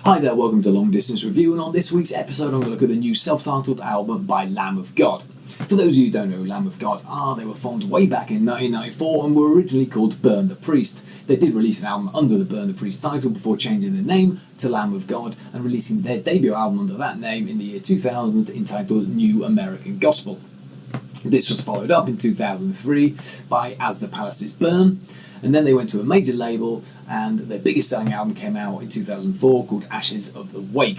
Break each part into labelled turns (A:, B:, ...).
A: Hi there, welcome to Long Distance Review, and on this week's episode I'm going to look at the new self-titled album by Lamb of God. For those of you who don't know who Lamb of God are, they were formed way back in 1994 and were originally called Burn the Priest. They did release an album under the Burn the Priest title before changing their name to Lamb of God and releasing their debut album under that name in the year 2000 entitled New American Gospel. This was followed up in 2003 by As the Palaces Burn, and then they went to a major label and their biggest selling album came out in 2004 called Ashes of the Wake.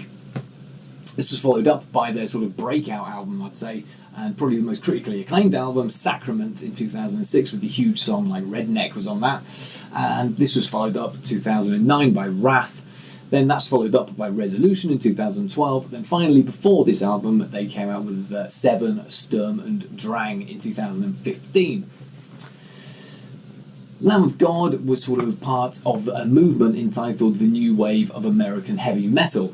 A: This was followed up by their sort of breakout album, I'd say, and probably the most critically acclaimed album, Sacrament, in 2006, with the huge song like Redneck was on that. And this was followed up in 2009 by Wrath. Then that's followed up by Resolution in 2012. Then finally, before this album, they came out with Seven, Sturm and Drang in 2015. Lamb of God was sort of part of a movement entitled the New Wave of American Heavy Metal,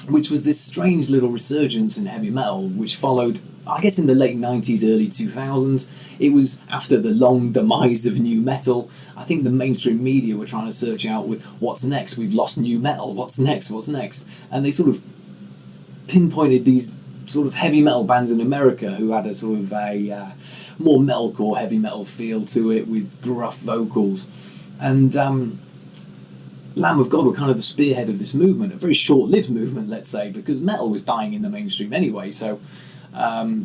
A: which was this strange little resurgence in heavy metal which followed, I guess, in the late 90s, early 2000s. It was after the long demise of new metal. I think the mainstream media were trying to search out with what's next, we've lost new metal, what's next, and they sort of pinpointed these sort of heavy metal bands in America who had a sort of a more metalcore heavy metal feel to it with gruff vocals, and Lamb of God were kind of the spearhead of this movement, a very short-lived movement, let's say, because metal was dying in the mainstream anyway, so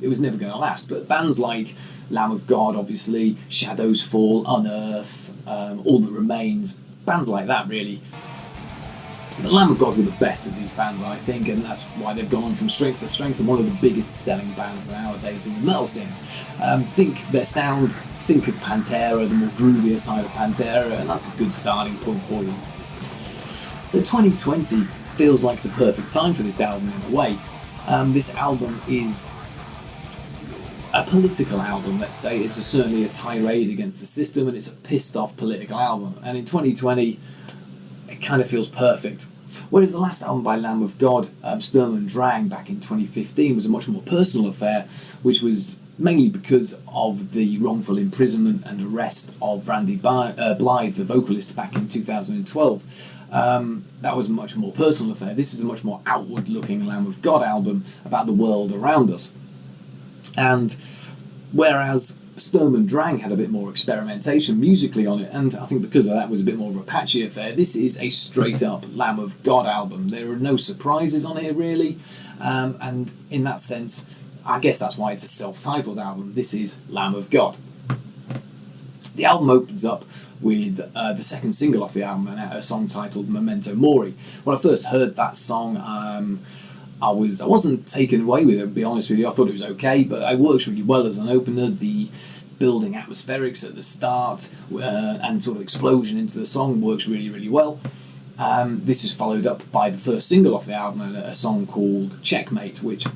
A: it was never going to last. But bands like Lamb of God, obviously, Shadows Fall, Unearth, All That Remains, bands like that, really. The Lamb of God were the best of these bands, I think, and that's why they've gone on from strength to strength and one of the biggest selling bands nowadays in the metal scene. Think their sound, think of Pantera, the more groovier side of Pantera, and that's a good starting point for you. So 2020 feels like the perfect time for this album in a way. This album is a political album, let's say. It's certainly a tirade against the system, and it's a pissed off political album. And in 2020, it kind of feels perfect. Whereas the last album by Lamb of God, Sturm and Drang, back in 2015, was a much more personal affair, which was mainly because of the wrongful imprisonment and arrest of Randy Blythe, the vocalist, back in 2012. That was a much more personal affair. This is a much more outward-looking Lamb of God album about the world around us. And whereas Sturm and Drang had a bit more experimentation musically on it, and I think because of that was a bit more of a patchy affair, this is a straight-up Lamb of God album. There are no surprises on here, really, and in that sense, I guess that's why it's a self-titled album. This is Lamb of God. The album opens up with the second single off the album, a song titled Momento Mori. When I first heard that song, I wasn't taken away with it, to be honest with you. I thought it was okay, but it works really well as an opener. The building atmospherics at the start and sort of explosion into the song works really, really well. This is followed up by the first single off the album, a song called Checkmate, which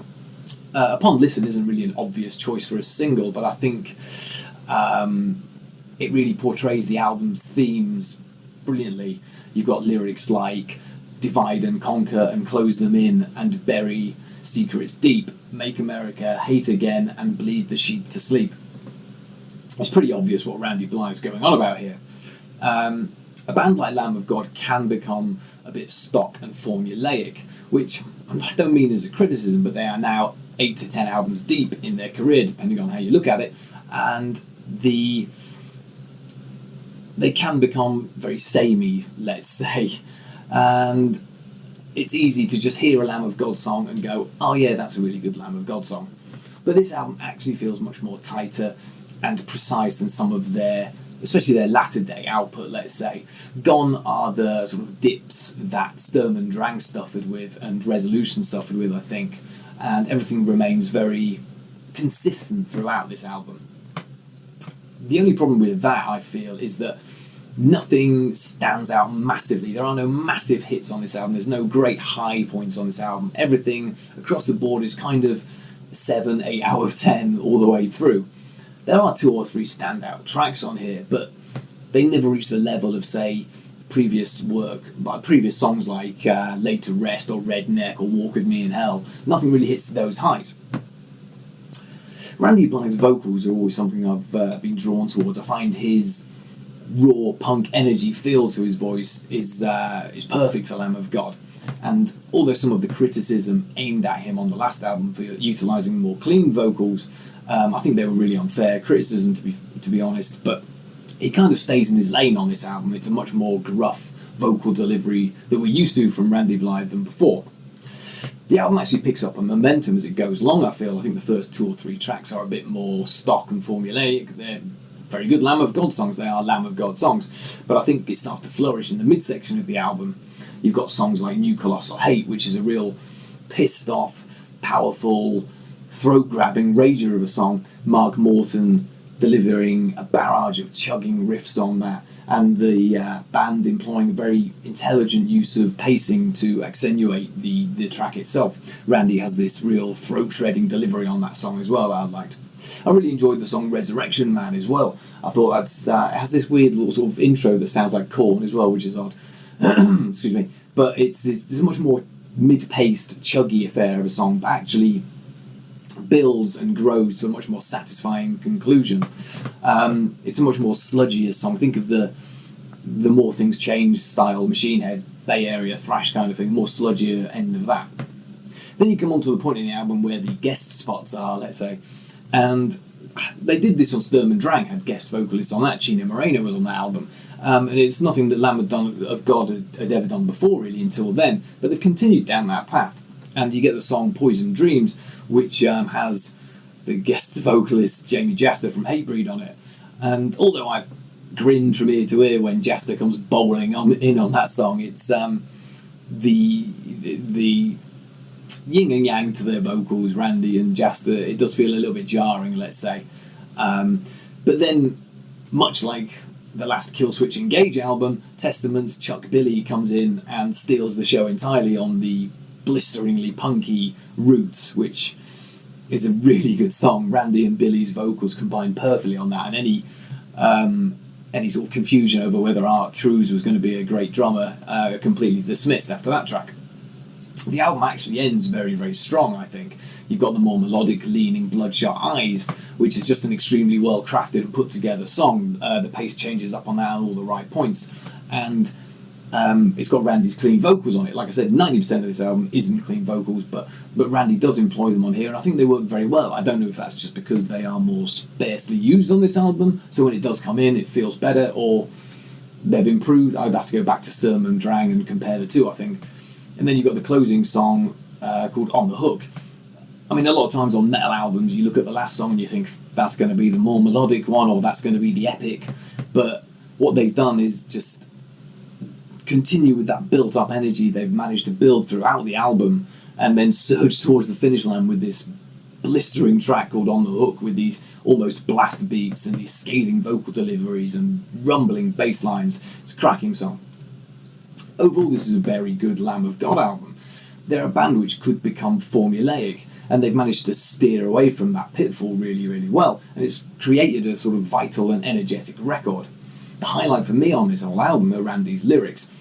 A: upon listen isn't really an obvious choice for a single, but I think it really portrays the album's themes brilliantly. You've got lyrics like divide and conquer and close them in and bury secrets deep, make America hate again and bleed the sheep to sleep. It's pretty obvious what Randy Blythe's going on about here. A band like Lamb of God can become a bit stock and formulaic, which I don't mean as a criticism, but they are now 8 to 10 albums deep in their career, depending on how you look at it, and they can become very samey, let's say, and it's easy to just hear a Lamb of God song and go, oh yeah, that's a really good Lamb of God song. But this album actually feels much more tighter and precise than some of their, especially their latter day output, let's say. Gone are the sort of dips that Sturm and Drang suffered with and Resolution suffered with, I think, and everything remains very consistent throughout this album. The only problem with that, I feel, is that nothing stands out massively. There are no massive hits on this album. There's no great high points on this album. Everything across the board is kind of 7, 8 out of 10 all the way through. There are 2 or 3 standout tracks on here, but they never reach the level of, say, previous songs like Laid to Rest or Redneck or Walk With Me in Hell. Nothing really hits those heights. Randy Blythe's vocals are always something I've been drawn towards. I find his raw punk energy feel to his voice is perfect for Lamb of God. And although some of the criticism aimed at him on the last album for utilising more clean vocals, I think they were really unfair criticism, to be honest. But he kind of stays in his lane on this album. It's a much more gruff vocal delivery that we're used to from Randy Blythe than before. The album actually picks up a momentum as it goes along, I feel. I think the first 2 or 3 tracks are a bit more stock and formulaic. They're very good Lamb of God songs. They are Lamb of God songs. But I think it starts to flourish in the midsection of the album. You've got songs like New Colossal Hate, which is a real pissed off, powerful, throat-grabbing rager of a song. Mark Morton delivering a barrage of chugging riffs on that, and the band employing a very intelligent use of pacing to accentuate the track itself. Randy has this real throat-shredding delivery on that song as well that I liked. I really enjoyed the song Resurrection Man as well. I thought it has this weird little sort of intro that sounds like Korn as well, which is odd. Excuse me. But it's a much more mid-paced, chuggy affair of a song that actually builds and grows to a much more satisfying conclusion. It's a much more sludgier song. Think of the More Things Change style Machine Head, Bay Area thrash kind of thing, more sludgier end of that. Then you come on to the point in the album where the guest spots are, let's say, and they did this on Sturm and Drang, had guest vocalists on that. Chino Moreno was on that album, and it's nothing that Lamb of God had ever done before really until then, but they've continued down that path. And you get the song Poison Dreams, which has the guest vocalist Jamie Jaster from Hatebreed on it. And although I grinned from ear to ear when Jaster comes bowling in on that song, it's the yin and yang to their vocals, Randy and Jaster. It does feel a little bit jarring, let's say. But then, much like the last Killswitch Engage album, Testament's Chuck Billy comes in and steals the show entirely on the blisteringly punky Roots, which is a really good song. Randy and Billy's vocals combine perfectly on that, and any sort of confusion over whether Art Cruz was going to be a great drummer completely dismissed after that track. The album actually ends very, very strong, I think. You've got the more melodic leaning Bloodshot Eyes, which is just an extremely well crafted and put together song. The pace changes up on that at all the right points, and it's got Randy's clean vocals on it. Like I said, 90% of this album isn't clean vocals, but Randy does employ them on here, and I think they work very well. I don't know if that's just because they are more sparsely used on this album, so when it does come in, it feels better, or they've improved. I'd have to go back to Sturm and Drang and compare the two, I think. And then you've got the closing song called On the Hook. I mean, a lot of times on metal albums, you look at the last song and you think that's going to be the more melodic one, or that's going to be the epic. But what they've done is just continue with that built-up energy they've managed to build throughout the album, and then surge towards the finish line with this blistering track called On the Hook, with these almost blast beats and these scathing vocal deliveries and rumbling bass lines. It's a cracking song. Overall, this is a very good Lamb of God album. They're a band which could become formulaic, and they've managed to steer away from that pitfall really, really well, and it's created a sort of vital and energetic record. The highlight for me on this whole album are Randy's lyrics.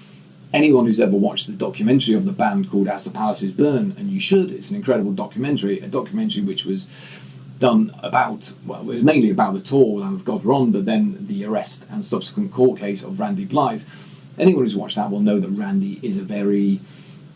A: Anyone who's ever watched the documentary of the band called As the Palaces Burn, and you should, it's an incredible documentary, a documentary which was done about, well, it was mainly about the tour Lamb of God were on, but then the arrest and subsequent court case of Randy Blythe. Anyone who's watched that will know that Randy is a very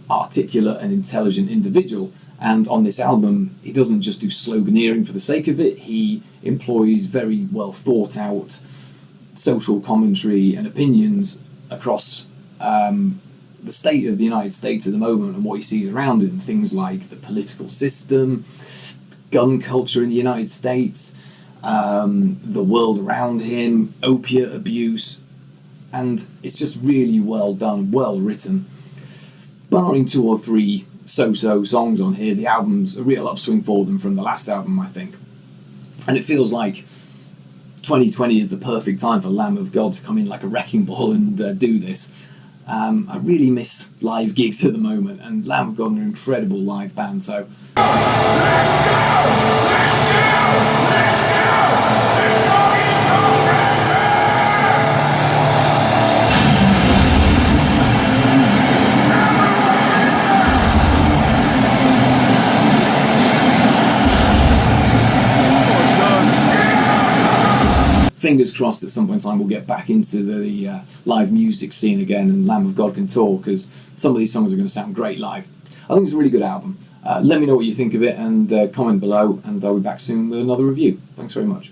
A: articulate and intelligent individual, and on this album he doesn't just do sloganeering for the sake of it. He employs very well thought out social commentary and opinions across the state of the United States at the moment and what he sees around it, and things like the political system, gun culture in the United States, the world around him, opiate abuse, and it's just really well done, well written. Barring 2 or 3 so-so songs on here, the album's a real upswing for them from the last album, I think. And it feels like 2020 is the perfect time for Lamb of God to come in like a wrecking ball and do this. I really miss live gigs at the moment, and Lamb of God are an incredible live band, so... Let's go! Let's go! Let's go! fingers crossed at some point in time we'll get back into the live music scene again, and Lamb of God can talk, because some of these songs are going to sound great live. I think it's a really good album. Let me know what you think of it, and comment below, and I'll be back soon with another review. Thanks very much.